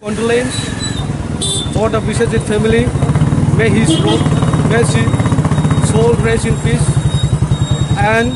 Condolence for the Visajit family. May his soul rest in peace. And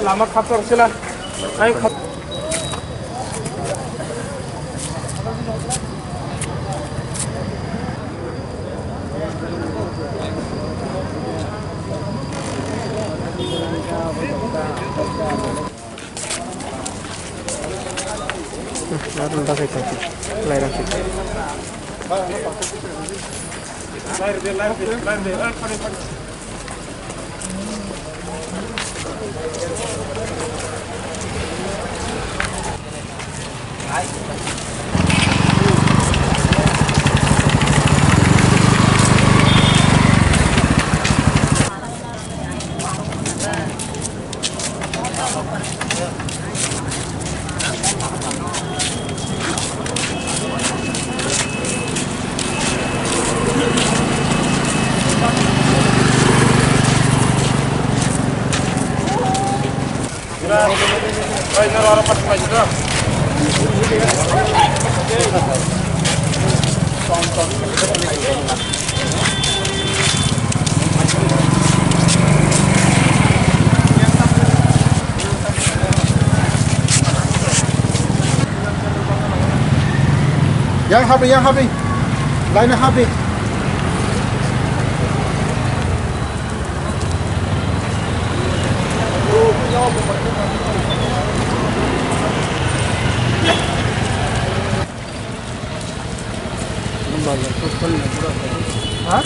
Lama kapal sila. Ay, Naroon ba kayo tayo? Lain kita. Ay, nararapat pa dito. Yang happy. Lain happy. Hah?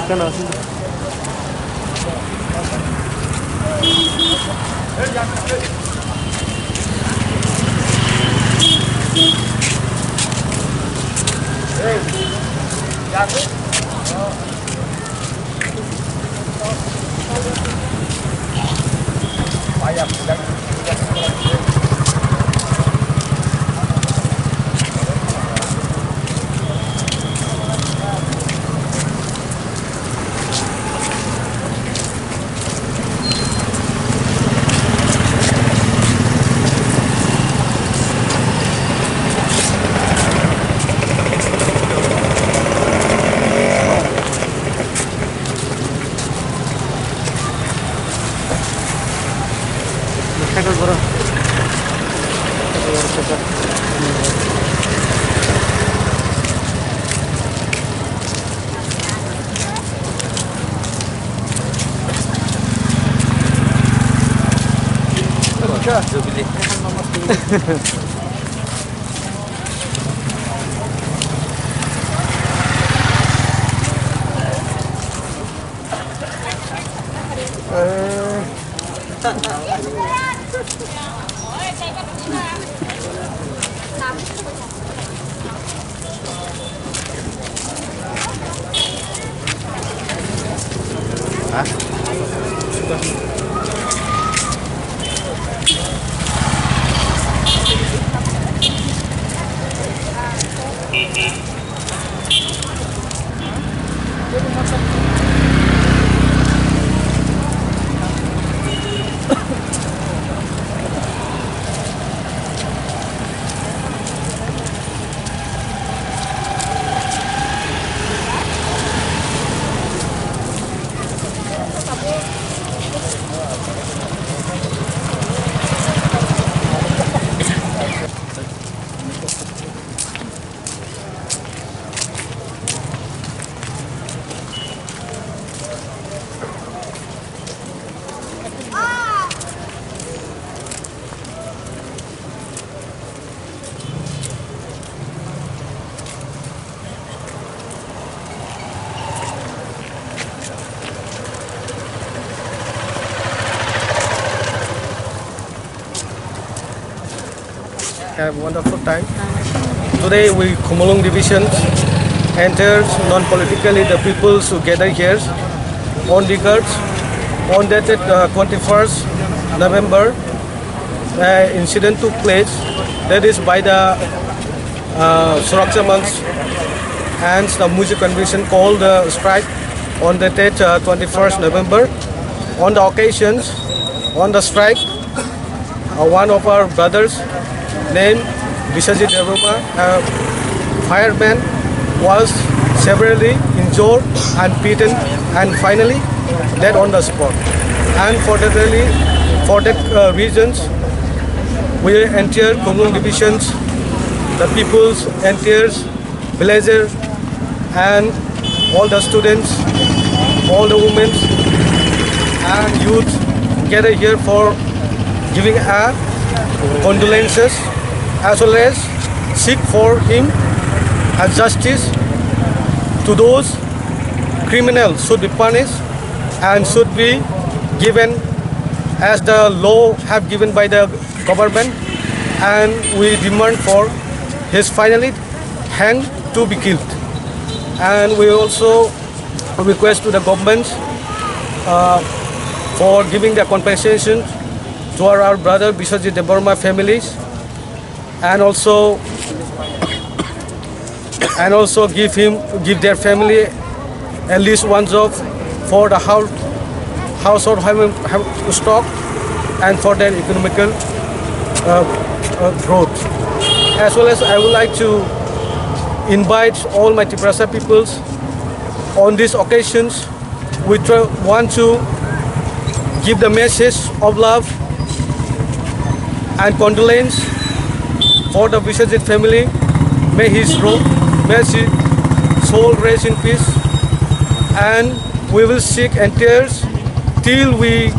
Kenal. Takut bro. Have a wonderful time. Today we Khumulung Division entered non-politically the people who gather here on the guards on that 21st November. Incident took place, that is by the Suraksha Manch and the music convention called strike on the date 21st November. On the occasions, on the strike, one of our brothers named Biswajit Devarma, a fireman, was severely injured and beaten, and finally dead on the spot. And for that reasons, we entire Khumlung divisions, the people's entires villagers and all the students, all the women and youth gather here for giving a condolences as well as seek for him as justice. To those criminals should be punished and should be given as the law have given by the government, and we demand for his finally hanged to be killed. And we also request to the government for giving the compensation to our brother Biswajit Debarma families, and also give their family at least one job for the household stock and for their economical growth. As well as I would like to invite all my Tiprasa peoples on these occasions. We want to give the message of love and condolence for the Biswajit family. May his soul rest in peace, and we will seek and tears till we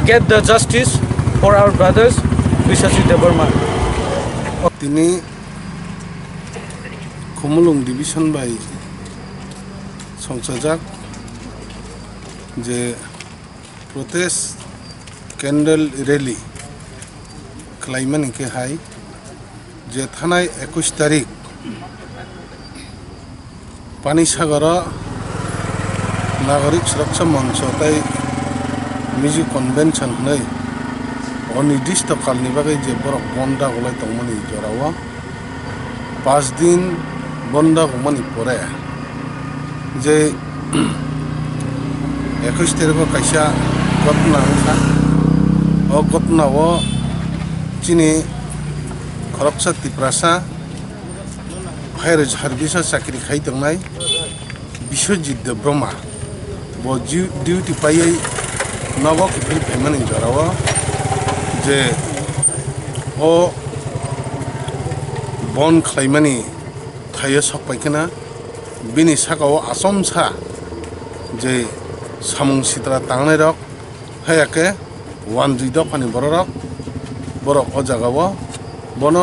get the justice for our brothers Biswajit Debarma. Tini Khumlung division by Songsajak je protest candle rally claimant ke hai je thanai 21 tarik Panisagara Nagarik Suraksha Manch tai Miji convention nei অনির্দিষ্ট কালনি বাকে যে বড় বন্ধা গলাই তংমানি জরাওয়া 5 দিন বন্ধা গমানি পরে যে 21 তারিখ কাইসা ঘটনা হইছা ও ঘটনা ও চিনি খরকসা তিপ্রাসা ফায়ার সার্ভিসা চাকরি খাই তংনাই বিশ্বজিৎ দেববর্মা ব ডিউটি পাইয়াই নগক ফিল ফেমানি জরাওয়া যে ও বন খাইমানি থাইয়া সকপাইখানা বিনি সাকাও আসমসা যে সামুং সিত্রা তাংনাই রক হায়াকে ওয়ান দুই দফানি বড় ও জাগাও বন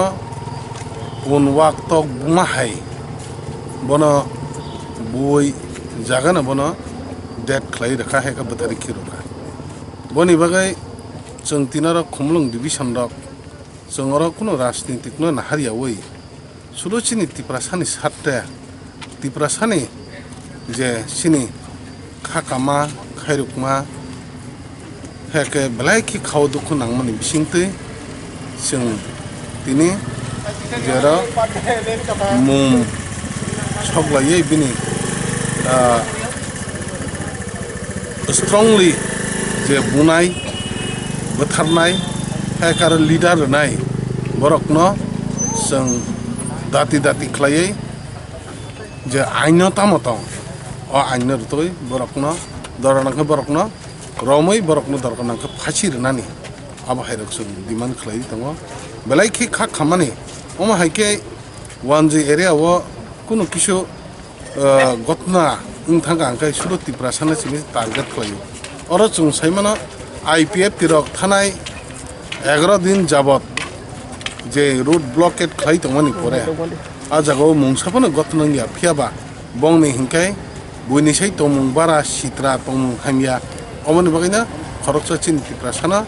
উন ওয়াক তক বুমা হাই বন বই জাগানা বন ডেট খাই রাখা হায়কা বতারি খিরকা বনি বাগাই जों तिनारा खुमलुं डिविजन रक जों अरा कुनो राजनीतिक न नाहारिया वै सुलुचिनि तिप्रासानि साtte तिप्रासानि जे सिनि खाकामा खैरुकमा हेके बलायखि खाव दुखु नांमानि बिसिंतै जों तिनि जेरा मुं सगलायै बिनि स्ट्रंगली जे बुनाय बोथारनाय हेकार लिडार नाय बरकनो जों दाति खलायै जे आइनता मत अ आइन रुतै बरकनो दरनाखौ बरकनो रमै बरकनो दरनाखौ फासि रनानि अब हायरक जों डिमान्ड खलायै दङ बेलायखि खा खामानि अमा हायके वानजि एरिया व कुनु किसु घटना इंथांगा आंखाय सुरति प्रासाना सिनि टारगेट खलायो अर जों साइमाना IPF tirok thanai 11 दिन जाबत जे रोड ब्लॉकेट खाई तंगमानि परे आ जागाव मुंसाफोनो गतनंगिया फियाबा बंनि हिंकाय बुइनिसै तमुं बारा सित्रा तमुं हामिया अमनि बगैना खरकसा चिन तिप्रासाना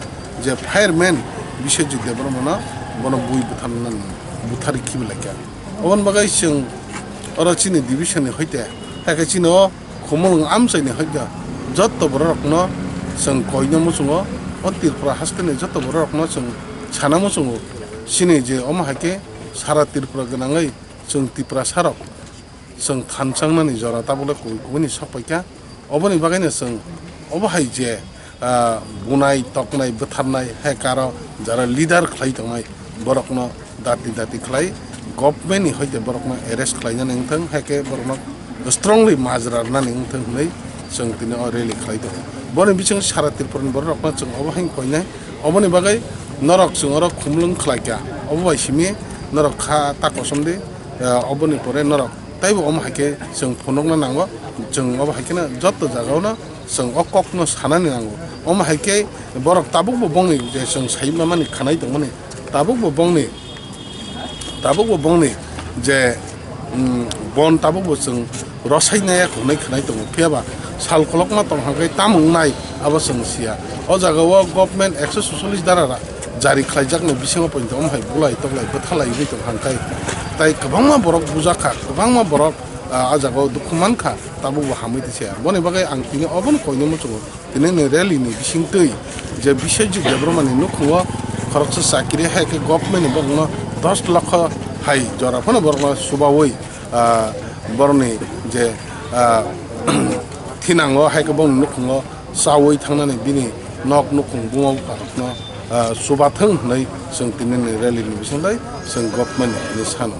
जे फायरमैन बिश्वजित देबबर्मा बन बुइ बुथारनान बुथारि खिबलाका अमन बगै जों अरचिनि डिविजन हयते हाका चिनो खुमलुं आमसाइनि हयगा जत्त बरकनो जों कयनो मुसुङो तिरपुरा हास्टेलनि जत बरकनो जों साना मुसुङो सिनि जे अमहाके सारा तिरपुरा गोनाङै जों तिप्रा सारक जों थानसांनानै जरा ताबले कयनि सपायका अबनि बागैनो जों अबहाय जे बुनाय तकनाय बोथारनाय हेकार जरा लिडार खलाय दंनाय बरकनो दाति खलाय गभर्नमेन्टनि हयते बरकनो एरेस्ट खलायनानै नोंथां हेके बरकनो स्ट्रंगली माजरानानै नोंथां नै जों दिनै रेलि खालायदों बनि बिथिं सारा तिरपुरनि बर' रखना जों अबहाय कयनाय अबनि बागै नरक जों अरक खुमलुं खालायगा अबहाय सिमी नरक खा ताकसमदि अबनि परे नरक ताइबो अमहायके जों फनकना नांगौ जों अबहायकेना जत जागावना जों अककनो सानानै नांगौ अमहायके बरक ताबुकबो बंनि जे जों साइमा मानि खानाय दंमोन ताबुकबो बंनि जे बन ताबुकबो जों रसायनाया खुनाय खानाय दङ फैयाबा साल खलकमा तंहांगै तामुंनाय आबो जों सिया अ जागाव गभर्नमेन्ट 146 दारा जारि खालायजाकनो बिसिङाव पइन्ट अमहाय बुलाय तगलाय बोथालाय बै तंहांखाय ताइ गोबांमा बरक बुजाखा गोबांमा बरक आजागाव दुखुमानखा ताबुकबो हामैदिसे बनि बागै आं तिनि अबन कयनो मुचुङो तिनि रेलिनि बिसिं तै जे बिसयजि गेब्रमानि नुखुङो खरकस साकरि हायके गभर्नमेन्ट बंनो 10 लाख हाय जराफोनो बरना सुबावै बरनि जे थिनांगो हायके बं नुखुङो सावै थांनानै बिनि नक नुखुं बुङाव फारकनो सुबाथों होननाय जों दिनै रेलिनि बिसंलाय जों गभर्नमेन्टनि सान